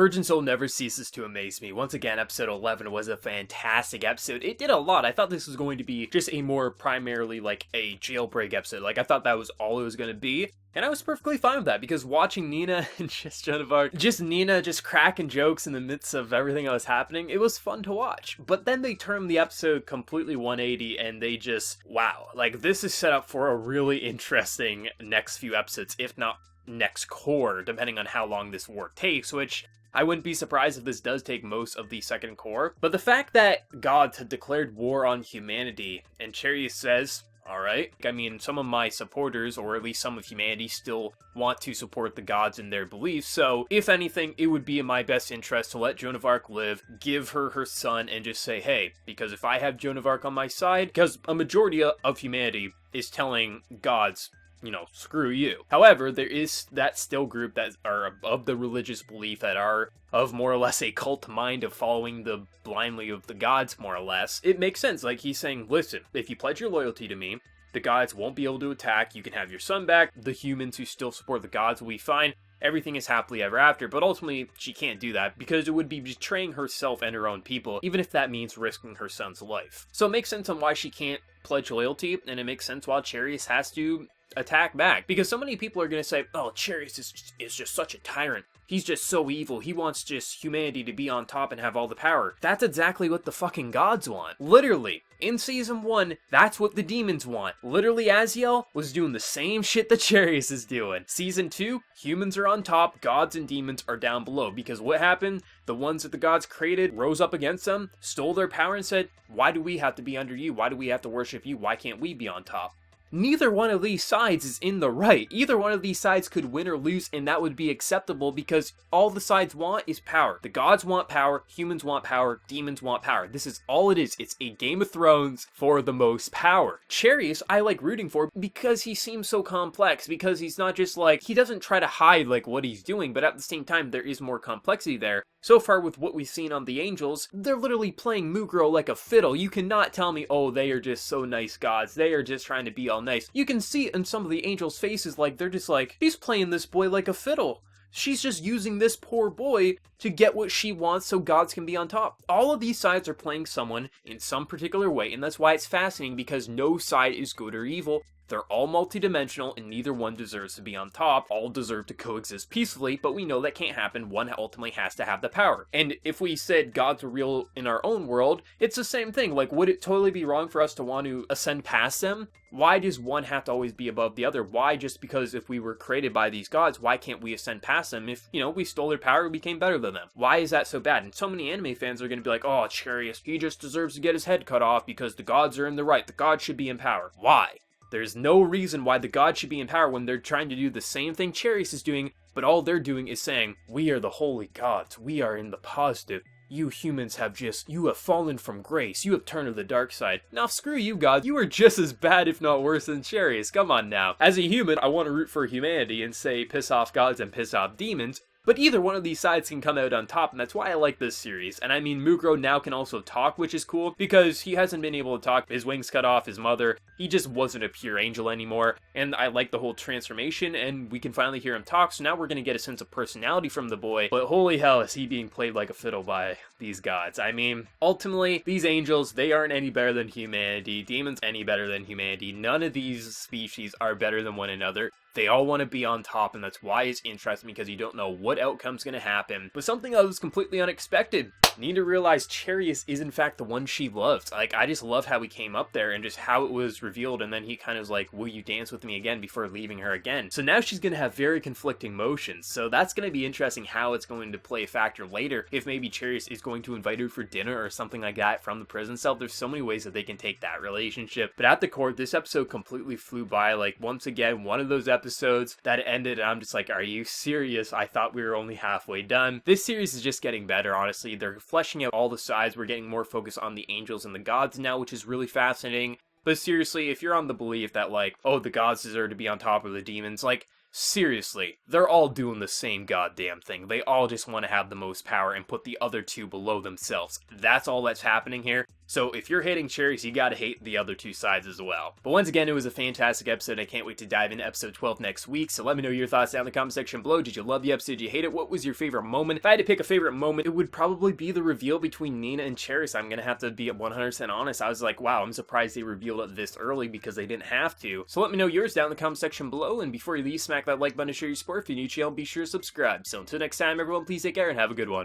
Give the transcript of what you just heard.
Virgin Soul never ceases to amaze me. Once again, episode 11 was a fantastic episode. It did a lot. I thought this was going to be just a more primarily like a jailbreak episode. Like I thought that was all it was going to be. And I was perfectly fine with that, because watching Nina and just Joan of Arc, just Nina just cracking jokes in the midst of everything that was happening, it was fun to watch. But then they turned the episode completely 180 and they just, wow. Like this is set up for a really interesting next few episodes, if not next core, depending on how long this war takes, which I wouldn't be surprised if this does take most of the second core. But the fact that gods had declared war on humanity, and Charius says, alright, I mean, some of my supporters, or at least some of humanity, still want to support the gods in their beliefs, so if anything, it would be in my best interest to let Joan of Arc live, give her her son, and just say, hey, because if I have Joan of Arc on my side, because a majority of humanity is telling gods, you know, screw you. However, there is that still group that are of the religious belief, that are of more or less a cult mind of following the blindly of the gods, more or less. It makes sense. Like he's saying, listen, if you pledge your loyalty to me, the gods won't be able to attack. You can have your son back. The humans who still support the gods will be fine. Everything is happily ever after, but ultimately she can't do that because it would be betraying herself and her own people, even if that means risking her son's life. So it makes sense on why she can't pledge loyalty, and it makes sense why Charius has to attack back, because so many people are going to say, oh, Charius is just such a tyrant. He's just so evil. He wants just humanity to be on top and have all the power. That's exactly what the fucking gods want. Literally, in Season 1, that's what the demons want. Literally, Aziel was doing the same shit that Charius is doing. Season 2, humans are on top, gods and demons are down below, because what happened? The ones that the gods created rose up against them, stole their power, and said, why do we have to be under you? Why do we have to worship you? Why can't we be on top? Neither one of these sides is in the right. Either one of these sides could win or lose, and that would be acceptable because all the sides want is power. The gods want power, humans want power, demons want power. This is all it is. It's a Game of Thrones for the most power. Charius, I like rooting for because he seems so complex, because he's not just like, he doesn't try to hide like what he's doing, but at the same time, there is more complexity there. So far with what we've seen on the Angels, they're literally playing Mugro like a fiddle. You cannot tell me, oh, they are just so nice gods. They are just trying to be all nice. You can see it in some of the Angels' faces, like, they're just like, he's playing this boy like a fiddle. She's just using this poor boy to get what she wants so gods can be on top. All of these sides are playing someone in some particular way, and that's why it's fascinating, because no side is good or evil. They're all multidimensional, and neither one deserves to be on top. All deserve to coexist peacefully, but we know that can't happen. One ultimately has to have the power. And if we said gods are real in our own world, it's the same thing. Like, would it totally be wrong for us to want to ascend past them? Why does one have to always be above the other? Why, just because if we were created by these gods, why can't we ascend past them? If, you know, we stole their power, we became better than them. Why is that so bad? And so many anime fans are going to be like, oh, Charius, he just deserves to get his head cut off because the gods are in the right. The gods should be in power. Why? There's no reason why the gods should be in power when they're trying to do the same thing Charius is doing, but all they're doing is saying, we are the holy gods, we are in the positive. You humans you have fallen from grace, you have turned to the dark side. Now screw you gods, you are just as bad if not worse than Charius, come on now. As a human, I want to root for humanity and say piss off gods and piss off demons, but either one of these sides can come out on top, and that's why I like this series. And I mean, Mugro now can also talk, which is cool, because he hasn't been able to talk. His wings cut off, his mother, he just wasn't a pure angel anymore. And I like the whole transformation, and we can finally hear him talk, so now we're gonna get a sense of personality from the boy. But holy hell, is he being played like a fiddle by these gods. I mean, ultimately, these angels, they aren't any better than humanity. Demons any better than humanity. None of these species are better than one another. They all want to be on top, and that's why it's interesting, because you don't know what outcome's going to happen. But something that was completely unexpected. Nina realized Charius is in fact the one she loves. Like, I just love how he came up there and just how it was revealed, and then he kind of was like, will you dance with me again, before leaving her again? So now she's going to have very conflicting emotions. So that's going to be interesting how it's going to play a factor later, if maybe Charius is going to invite her for dinner or something like that from the prison cell. There's so many ways that they can take that relationship. But at the core, this episode completely flew by. Like, once again, one of those episodes that ended, and I'm just like, are you serious? I thought we were only halfway done. This series is just getting better, honestly. They're fleshing out all the sides. We're getting more focus on the angels and the gods now, which is really fascinating. But seriously, if you're on the belief that, like, oh, the gods deserve to be on top of the demons, like, seriously, they're all doing the same goddamn thing. They all just want to have the most power and put the other two below themselves. That's all that's happening here. So if you're hating cherries, you gotta hate the other two sides as well. But once again, it was a fantastic episode, and I can't wait to dive into episode 12 next week. So let me know your thoughts down in the comment section below. Did you love the episode? Did you hate it? What was your favorite moment? If I had to pick a favorite moment, it would probably be the reveal between Nina and Cherries. I'm gonna have to be 100% honest. I was like, wow, I'm surprised they revealed it this early because they didn't have to. So let me know yours down in the comment section below, and before you leave, smack that like button to show your support. If you're new to the channel, be sure to subscribe. So until next time, everyone, please take care and have a good one.